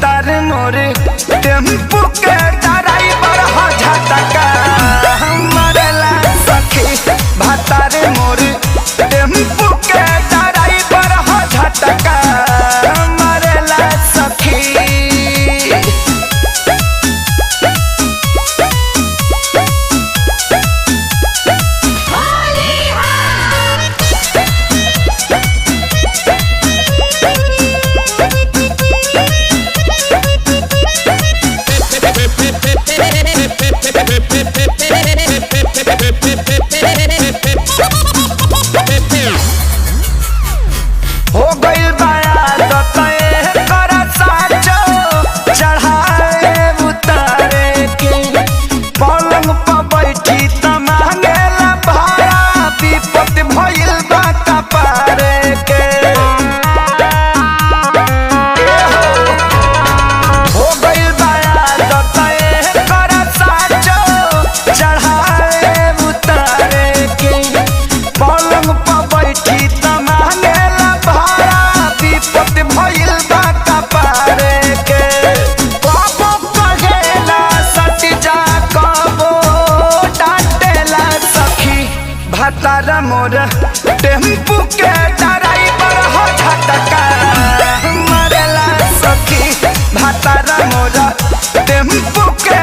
भातार मोरे टेम्पू के ड्राइवर हो झटका मरेला सखी। भातार मोरे टेम्पू के ड्राइवर हो झटका मरेला सखी। हो गइल बाया दतए कर साचो चढ़ाए उतारे के पलंग पर बैठी त मांगेला भाड़ा विपत भइल बा कपारे के। हो गइल बाया दतए कर साचो चढ़ाए उतारे के पलंग पर बैठी त मांगेला भाड़ा विपत भइल बा कपारे के। कबो कहेला सट जा कबो डांटेला सखी। भातार मोर टेम्पू के ड्राइवर हो झटका मरेला सखी। भातार मोर टेम्पू के